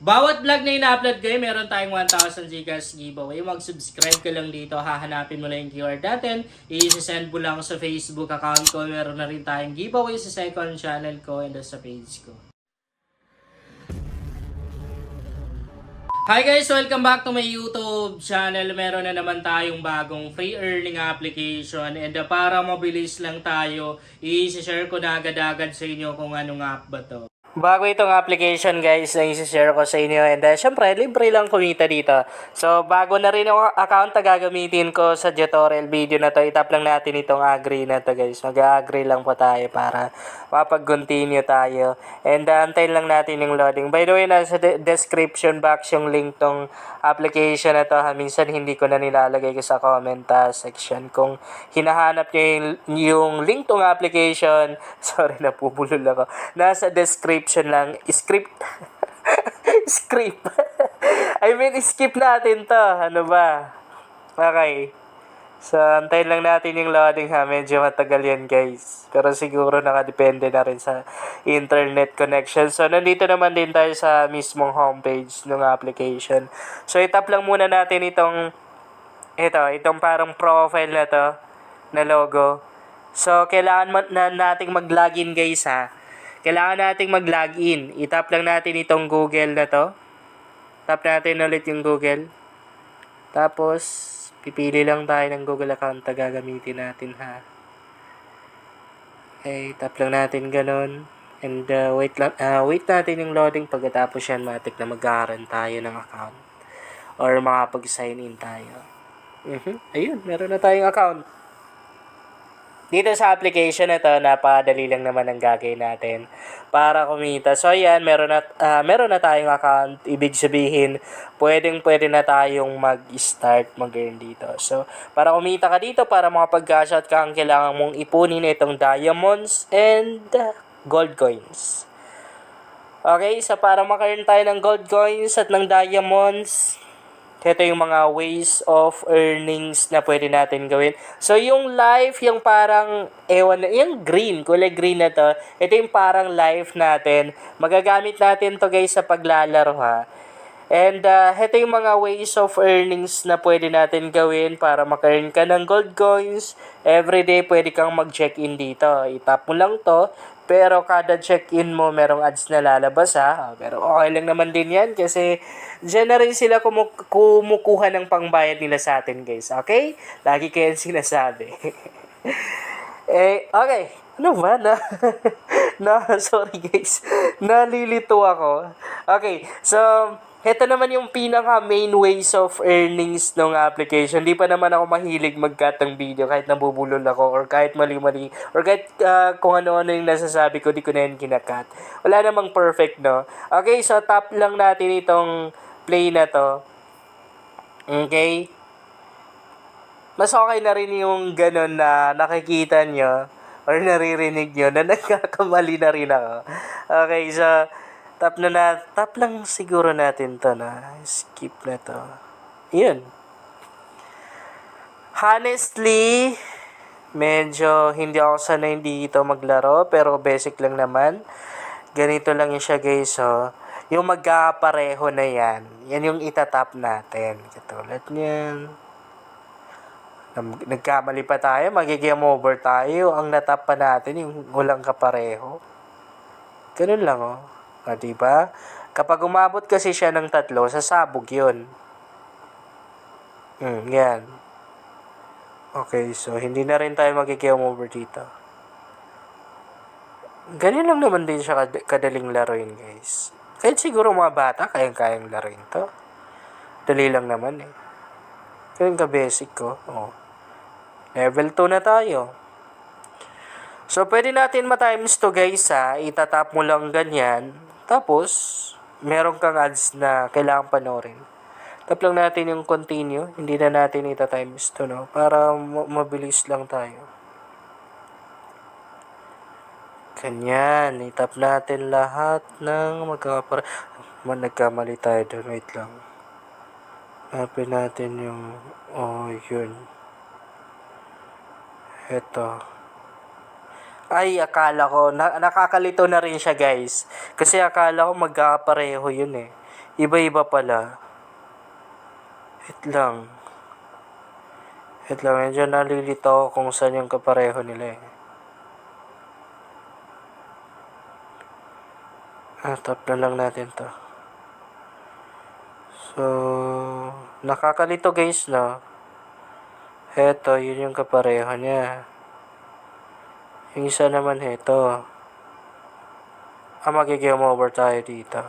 Bawat vlog na ina-upload ko, meron tayong 1,000 Gcash giveaway. Mag-subscribe ka lang dito, hahanapin mo na yung keyword natin. I-send mo lang sa Facebook account ko. Meron na rin tayong giveaway sa second channel ko and sa page ko. Hi guys! Welcome back to my YouTube channel. Meron na naman tayong bagong free earning application. And para mabilis lang tayo, i-share ko na agad-agad sa inyo kung anong app ba to. Bago itong application guys na i-share ko sa inyo, and syempre libre lang kumita dito. So bago na rin yung account na gagamitin ko sa tutorial video na to, itap lang natin itong agree na to guys. Mag-agree lang po tayo para mapag-continue tayo. And antayin lang natin yung loading. By the way, nasa description box yung link tong application na to. Minsan hindi ko na nilalagay ko sa comment section. Kung hinahanap nyo yung link tong application, sorry napubulol ako, nasa description lang, script. Script. Skip natin to. Ano ba? Okay. So, antayin lang natin yung loading ha. Medyo matagal yan guys. Pero siguro nakadepende na rin sa internet connection. So, nandito naman din tayo sa mismong homepage ng application. So, itap lang muna natin itong parang profile na to, na logo. So, kailangan na nating mag-login guys ha. Kailangan nating mag-login. Itap lang natin itong Google na to. Tap natin ulit yung Google. Tapos, pipili lang tayo ng Google account na gagamitin natin ha. Okay, tap lang natin ganun. And wait natin yung loading. Pagkatapos yan, matik na mag-aaral tayo ng account. Or makapag-sign in tayo. Ayun, meron na tayong account. Dito sa application na to, napakadali lang naman ang gagawin natin para kumita. So, ayan, meron na tayong account. Ibig sabihin, pwede na tayong mag-start mag-earn dito. So, para kumita ka dito, para makapag-cash out ka, ang kailangan mong ipunin itong diamonds and gold coins. Okay, so para maka-earn tayo ng gold coins at ng diamonds, ito yung mga ways of earnings na pwede natin gawin. So, yung life, yung parang, yung green, kulay green na to, ito yung parang life natin. Magagamit natin to guys sa paglalaro ha. And, ito yung mga ways of earnings na pwede natin gawin para maka-earn ka ng gold coins. Everyday, pwede kang mag-check-in dito. Itap mo lang to. Pero kada check-in mo, merong ads na lalabas ha. Pero okay lang naman din yan kasi dyan na rin sila kumukuha ng pangbayad nila sa atin guys. Okay? Lagi ko yan sinasabi. Okay. Ano ba? Sorry guys. Nalilito ako. Okay. So, ito naman yung pinaka main ways of earnings ng application. Di pa naman ako mahilig mag-cut ng video kahit nabubulol ako or kahit mali-mali or kahit kung ano-ano yung nasasabi ko, di ko na yun kinakat. Wala namang perfect, no? Okay, so tap lang natin itong play na to. Okay? Mas okay na rin yung ganun na nakikita nyo or naririnig nyo na nagkakamali na rin ako. Okay, so tap lang siguro natin to na skip na to. Yun. Honestly, medyo hindi ako sanay dito maglaro pero basic lang naman. Ganito lang yung siya guys. So, yung magkakapareho na yan. Yan yung itatap natin. Katulad niyan. Nagkamali pa tayo. Magiging over tayo. Ang natap pa natin yung walang kapareho. Ganun lang oh. Diba? Kapag umabot kasi siya ng 3, sasabog yun. Yan. Okay, so hindi na rin tayo magiging over dito. Ganyan lang naman din siya kadaling laruin, guys. Kahit siguro mga bata, kayang-kayang laruin to. Dali lang naman eh. Ganyan ka-basic ko. Oh. Level 2 na tayo. So, pwede natin ma-times to guys ha. Itatap mo lang ganyan. Tapos, meron kang ads na kailangan panoorin. Tap lang natin yung continue. Hindi na natin ita-times to, no? Para mabilis lang tayo. Ganyan. Itap natin lahat ng nagkamali tayo doon. Wait lang. Hanapin natin yung... yun. Ito. Ay, akala ko, nakakalito na rin siya guys. Kasi akala ko magkakapareho yun eh. Iba-iba pala. Wait lang. Medyo nalilito ako kung saan yung kapareho nila eh. Tap na lang natin to. So, nakakalito guys, no? Heto, yun yung kapareho niya. Yung isa naman heto. Magigame over tayo dito.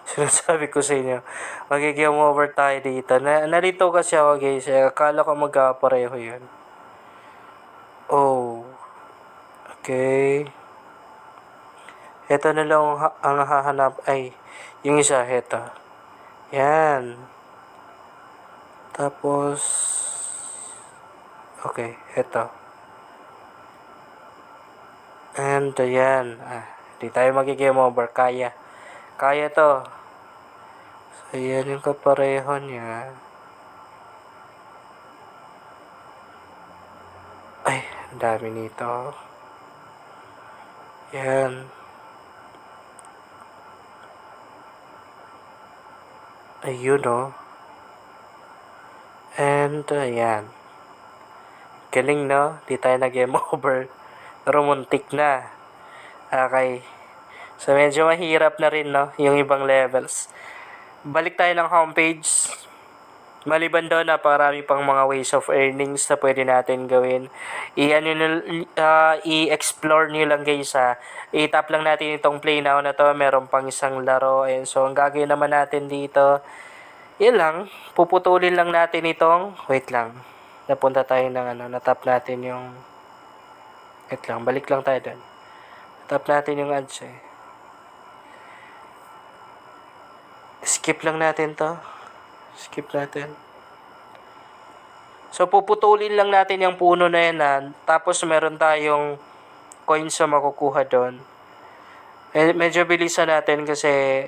Sinasabi ko sa inyo, magigame over tayo dito. Nalito kasi ako guys, akala ko magkapareho yun. Oh. Okay. Heto na lang ang hahanap. Ay, yung isa, heto. Yan. Tapos, okay, heto. And, yan. Di tayo magigame over. Kaya to. So, yan yung kapareho niya. Ay, ang dami nito. Yan. Ayun, oh. And, yan. Galing, no? Di tayo nag-game over. Pero muntik na. Okay. So, medyo mahirap na rin, no? Yung ibang levels. Balik tayo ng homepage. Maliban doon, napakarami pang mga ways of earnings na pwede natin gawin. I-explore nyo lang guys ha. I-tap lang natin itong play now na to. Meron pang isang laro. And so, ang gagawin naman natin dito, yun lang. Puputulin lang natin itong, wait lang. Napunta tayo ng natap natin yung, wait lang, balik lang tayo doon. Tap natin yung ads eh. Skip lang natin to. Skip natin. So, puputulin lang natin yung puno na yan. Tapos, meron tayong coins na makukuha doon. Medyo bilisan natin kasi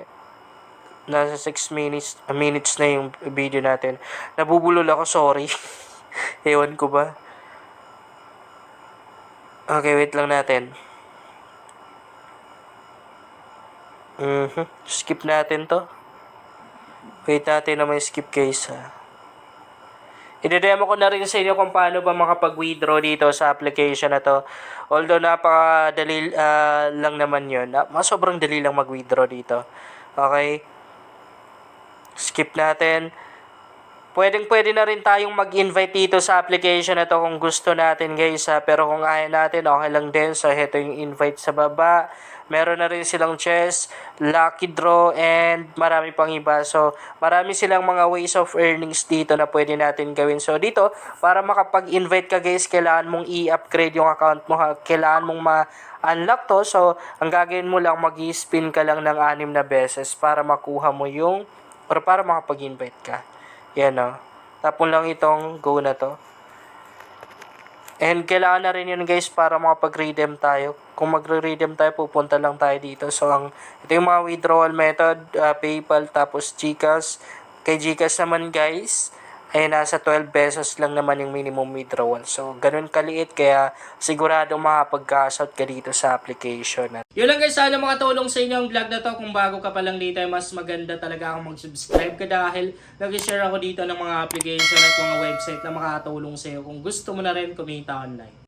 nasa 6 minutes na yung video natin. Nabubulol ako, sorry. Ewan ko ba. Okay, wait lang natin. Skip natin to. Wait natin na may skip guys ha. I-demo ko na rin sa inyo kung paano ba makapag-withdraw dito sa application na to. Although napakadali lang naman yun. Sobrang dali lang mag-withdraw dito. Okay. Skip natin. Pwede na rin tayong mag-invite dito sa application na to kung gusto natin guys ha. Pero kung ayaw natin, okay lang din. So, ito yung invite sa baba. Meron na rin silang chess, lucky draw, and marami pang iba. So, marami silang mga ways of earnings dito na pwede natin gawin. So, dito, para makapag-invite ka guys, kailangan mong i-upgrade yung account mo. Kailangan mong ma-unlock to. So, ang gagawin mo lang, mag-i-spin ka lang ng 6 na beses para makuha mo yung, or para makapag-invite ka. Yan o. Tapon lang itong go na to. And kailangan na rin yun guys para makapag-redeem tayo. Kung magre-redeem tayo, pupunta lang tayo dito. So, ito yung mga withdrawal method, PayPal, tapos GCash. Kay GCash naman guys, ay nasa 12 pesos lang naman yung minimum withdrawal. So, ganun kaliit, kaya sigurado makapag-cash out ka dito sa application. Yun lang guys, sana makatulong sa inyo ang vlog na to. Kung bago ka pa lang dito, mas maganda talaga akong mag-subscribe ka dahil nag-share ako dito ng mga application at mga website na makatulong sa iyo kung gusto mo na rin kumita online.